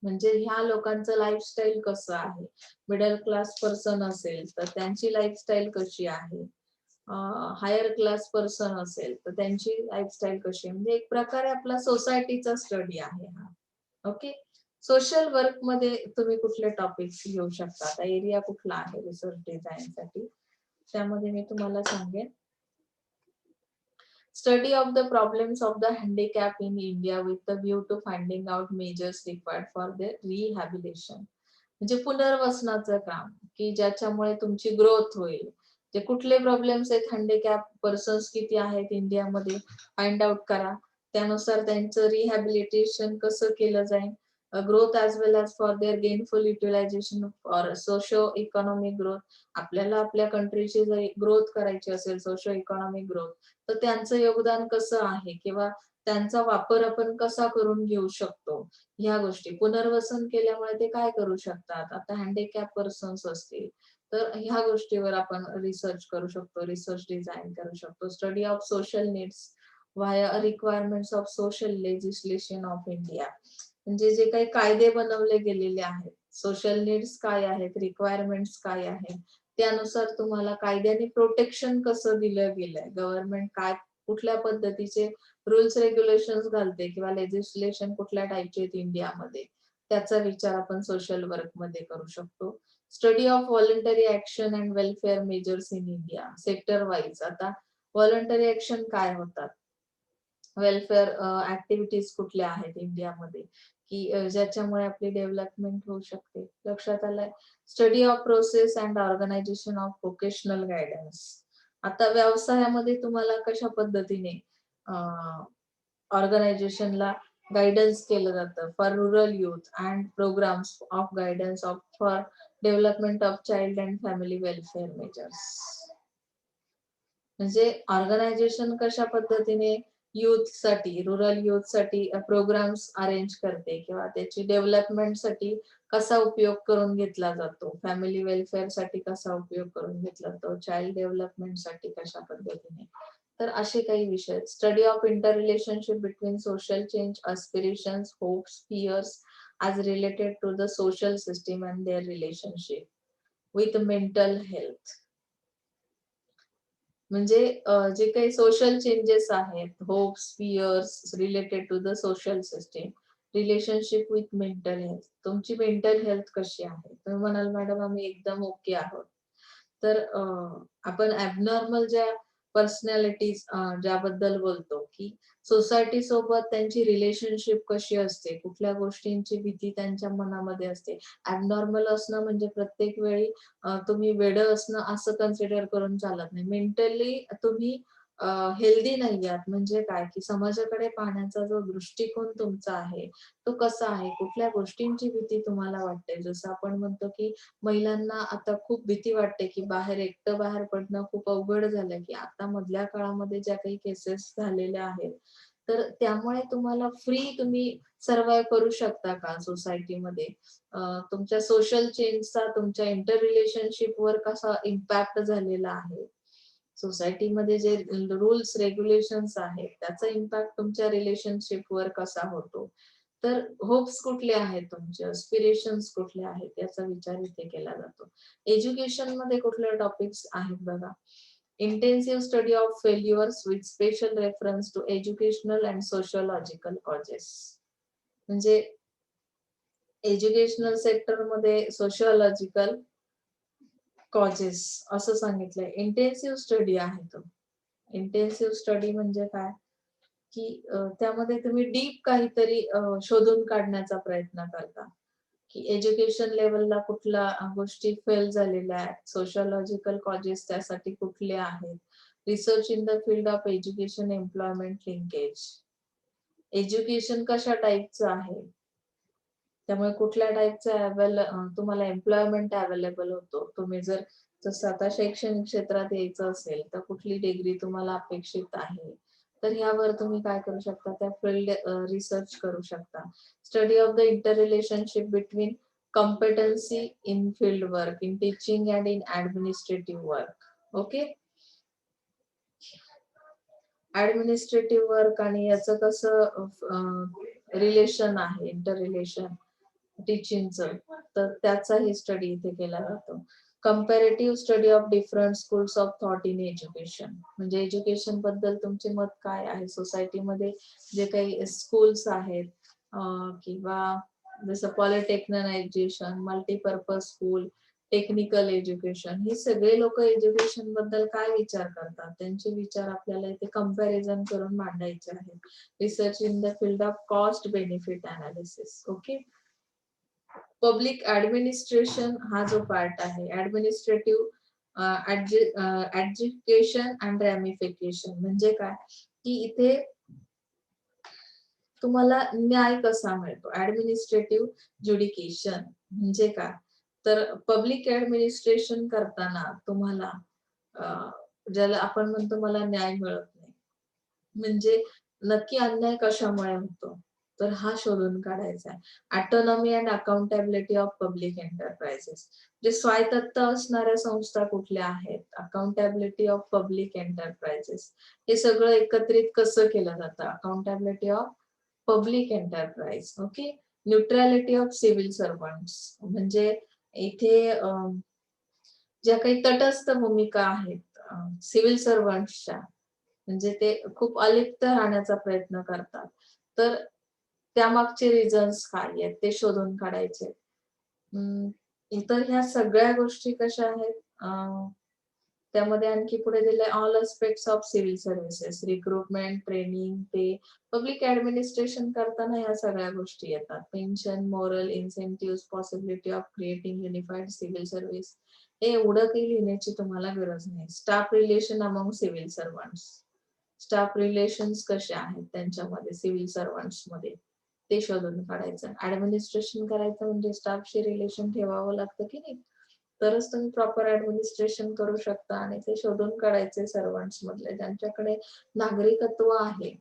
म्हणजे ह्या लोकांचं लाईफस्टाईल कसं आहे. मिडल क्लास पर्सन असेल तर त्यांची लाईफस्टाईल कशी आहे. हायर क्लास पर्सन असेल तर त्यांची लाईफस्टाईल कशी आहे. म्हणजे एक प्रकारे आपला सोसायटीचा स्टडी आहे हा. ओके, सोशल वर्क मध्ये तुम्ही कुठले टॉपिक्स घेऊ शकता. आता एरिया कुठला आहे रिसर्च डिझाईन साठी, त्यामध्ये मी तुम्हाला सांगेन. Study of the problems of the handicap in India with the view to finding out measures required for their rehabilitation. म्हणजे पुनर्वसनाचं काम की ज्याच्यामुळे तुमची ग्रोथ होईल. जे कुठले प्रॉब्लेम्स आहेत, हँडिकॅप पर्सन्स किती आहेत इंडियामध्ये, फाइंड आउट करा. त्यानुसार त्यांचं रिहॅबिलिटेशन कसं केलं जाईल. Growth as well as for their gainful utilisation for socio economic growth. आपल्याला आपल्या कंट्रीची जर ग्रोथ करायची असेल, सोशो इकॉनॉमिक ग्रोथ, तर त्यांचं योगदान कसं आहे किंवा त्यांचा वापर आपण कसा करून घेऊ शकतो. ह्या गोष्टी पुनर्वसन केल्यामुळे ते काय करू शकतात. आता हँडिकॅप पर्सन्स असतील तर ह्या गोष्टीवर आपण रिसर्च करू शकतो, रिसर्च डिझाईन करू शकतो. Study of social needs via requirements of social legislation of India, म्हणजे जे काही कायदे बनवले गेलेले आहेत, सोशल नीड्स काय आहेत, रिक्वायरमेंट्स काय आहेत, त्यानुसार तुम्हाला कायद्याने प्रोटेक्शन कसं दिलं गेलंय. गव्हर्नमेंट काय कुठल्या पद्धतीचे रूल्स रेग्युलेशन्स घालते किंवा लेजिस्लेशन कुठल्या टाईपचे आहेत इंडियामध्ये, त्याचा विचार आपण सोशल वर्क मध्ये करू शकतो. Study of voluntary action and welfare measures in India sector wise. आता व्हॉलंटरी ऍक्शन काय होतात, वेलफेअर ऍक्टिव्हिटीज कुठल्या आहेत इंडियामध्ये की ज्याच्यामुळे आपली डेव्हलपमेंट होऊ शकते. लक्षात आलंय. Study of process and organisation of vocational guidance. आता व्यवसायामध्ये तुम्हाला कशा पद्धतीने ऑर्गनायझेशनला गायडन्स केलं जातं for rural youth and programmes of guidance of for development of child and family welfare measures. म्हणजे ऑर्गनायझेशन कशा पद्धतीने युथ साठी, रुरल युथ साठी प्रोग्राम्स अरेंज करते किंवा त्याची डेव्हलपमेंट साठी कसा उपयोग करून घेतला जातो, फॅमिली वेलफेअर साठी कसा उपयोग करून घेतला जातो, चाइल्ड डेव्हलपमेंट साठी कशा पद्धतीने. तर असे काही विषय. Study of inter relationship between social change, aspirations, hopes, fears as related to the social system and their relationship with mental health. म्हणजे जे काही सोशल चेंजेस आहेत, hopes, fears related to the social system, relationship with mental health. तुमची mental health कशी आहे? तुम्ही म्हणाल madam आम्ही एकदम ओके आहोत. तर आपण ॲबनॉर्मल ज्या पर्सनॅलिटीज ज्याबद्दल बोलतो, की सोसायटी सोबत त्यांची रिलेशनशिप कशी असते, कुठल्या गोष्टींची भीती त्यांच्या मनामध्ये असते. ॲबनॉर्मल असणं म्हणजे प्रत्येक वेळी तुम्ही वेडं असणं असं कन्सिडर करून चालत नाही. मेंटली तुम्ही हेल्दी नाही आहात म्हणजे काय, की समाजाकडे पाहण्याचा जो दृष्टिकोन तुमचा आहे, तो कसा आहे? कुठल्या गोष्टींची भीती तुम्हाला वाटते? जसं आपण म्हणतो, की महिलांना आता खूप भीती वाटते, की एकटं बाहेर पडणं खूप अवघड झालंय, की आता मधल्या काळामध्ये ज्या काही केसेस झालेल्या आहेत, तर त्यामुळे तुम्हाला तुम्ही सर्व्हायव्ह करू शकता का सोसायटीमध्ये? तुमच्या सोशल चेंजचा तुमच्या इंटर रिलेशनशिपवर कसा इम्पॅक्ट झालेला आहे? सोसायटीमध्ये जे रूल्स, रेग्युलेशन्स आहेत, त्याचा इम्पॅक्ट तुमच्या रिलेशनशिपवर कसा होतो? तर होप्स कुठले आहेत तुमचे, एस्पिरेशन्स कुठले आहेत याचा विचार इथे केला जातो. एज्युकेशनमध्ये कुठले टॉपिक्स आहेत बघा. Intensive study of failures with special reference to educational and sociological causes. म्हणजे एज्युकेशनल सेक्टरमध्ये सोशिओलॉजिकल कॉजेस असं सांगितलंय. इंटेन्सिव्ह स्टडी आहे तो. इंटेन्सिव्ह स्टडी म्हणजे काय, की त्यामध्ये तुम्ही डीप काहीतरी शोधून काढण्याचा प्रयत्न करता, की एज्युकेशन लेव्हलला कुठल्या गोष्टी फेल झालेल्या आहेत, सोशिओलॉजिकल कॉजेस त्यासाठी कुठले आहेत, research in the field of education employment linkage. Education कशा टाईपचं आहे, त्यामुळे कुठल्या टाईपचं तुम्हाला एम्प्लॉयमेंट अवेलेबल होतो. तुम्ही जसं आता शैक्षणिक क्षेत्रात यायचं असेल, तर कुठली डिग्री तुम्हाला अपेक्षित आहे. तर ह्यावर तुम्ही काय करू शकता, त्या फील्ड रिसर्च करू शकता. Study of the inter relationship between competency in field work, in teaching and in administrative work. Okay. Administrative work आणि याचं कसं रिलेशन आहे, इंटर रिलेशन टीचिंगचं, तर त्याचाही स्टडी इथे केला जातो. Comparative study of different schools of thought in education. म्हणजे एज्युकेशन बद्दल तुमचे मत काय आहे? सोसायटीमध्ये जे काही स्कूल्स आहेत किंवा जसं polytechnic, multipurpose school, technical education, ही सगळे लोक एज्युकेशन बद्दल काय विचार करतात, त्यांचे विचार आपल्याला इथे कंपॅरिझन करून मांडायचे आहेत. Research in the field of cost benefit analysis. Okay. Public administration हा जो पार्ट आहे, ऍडमिनिस्ट्रेटिव्ह एज्युकेशन अँड रॅमिफिकेशन म्हणजे काय, की इथे तुम्हाला न्याय कसा मिळतो. ऍडमिनिस्ट्रेटिव्ह ज्युडिकेशन म्हणजे काय, तर पब्लिक ऍडमिनिस्ट्रेशन करताना तुम्हाला ज्याला आपण म्हणतो मला न्याय मिळत नाही, म्हणजे नक्की अन्याय कशामुळे होतो, तर हा शोधून काढायचा आहे. Autonomy and accountability of public enterprises. जे स्वायत्त असणाऱ्या संस्था कुठल्या आहेत, अकाउंटेबिलिटी ऑफ पब्लिक एंटरप्राइजेस, हे सगळं एकत्रित कसं केलं जातं. Accountability of public enterprise. Okay. Neutrality of civil servants म्हणजे इथे ज्या काही तटस्थ भूमिका आहेत सिव्हिल सर्वंट्सच्या, म्हणजे ते खूप अलिप्त राहण्याचा प्रयत्न करतात, तर त्यामागचे रिझन्स काय आहेत ते शोधून काढायचे. इतर ह्या सगळ्या गोष्टी कशा आहेत, त्यामध्ये आणखी पुढे दिले all aspects of civil services, recruitment, training, pay. Public administration करताना या सगळ्या गोष्टी येतात. Pension, moral incentive, possibility of creating unified civil service. हे एवढं काही लिहिण्याची तुम्हाला गरज नाही. Staff relation among civil servants, staff relations कसे आहेत त्यांच्यामध्ये सिव्हिल सर्वंट्स मध्ये, ते शोधून काढायचं. ऍडमिनिस्ट्रेशन करायचं म्हणजे स्टाफशी रिलेशन ठेवावं लागतं की नाही, तरच तुम्ही प्रॉपर ऍडमिनिस्ट्रेशन करू शकता आणि ते शोधून काढायचे सर्वंट्स मधले ज्यांच्याकडे नागरिकत्व आहे.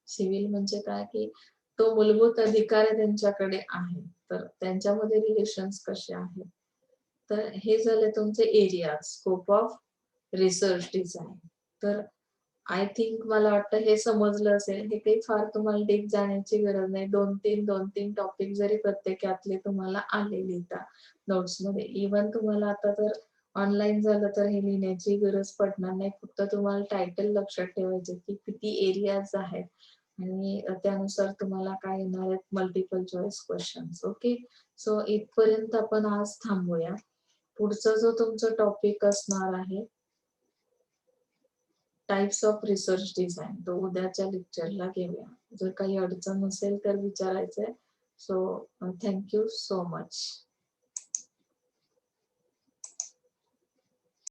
सिव्हिल म्हणजे काय की तो मूलभूत अधिकार आहे त्यांच्याकडे आहे. तर त्यांच्यामध्ये रिलेशन्स कसे आहेत. तर हे झाले तुमचे area scope of research design. तर आय थिंक मला वाटतं हे समजलं असेल. हे काही फार तुम्हाला डीप जाण्याची गरज नाही. 2-3 टॉपिक जरी प्रत्येकातले तुम्हाला आले लिहिता नोट्समध्ये. इव्हन तुम्हाला आता तर ऑनलाईन झालं तर हे लिहिण्याची गरज पडणार नाही. फक्त तुम्हाला टायटल लक्षात ठेवायचे की किती एरियाज आहेत आणि त्यानुसार तुम्हाला काय येणार आहेत multiple choice questions. Okay. So इथपर्यंत आपण आज थांबूया. पुढचा जो तुमचा टॉपिक असणार आहे टाइप्स ऑफ रिसर्च डिझाइन तो उद्याच्या लेक्चरला घेऊया. जर काही अडचण असेल तर विचारायचंय. So thank you so much.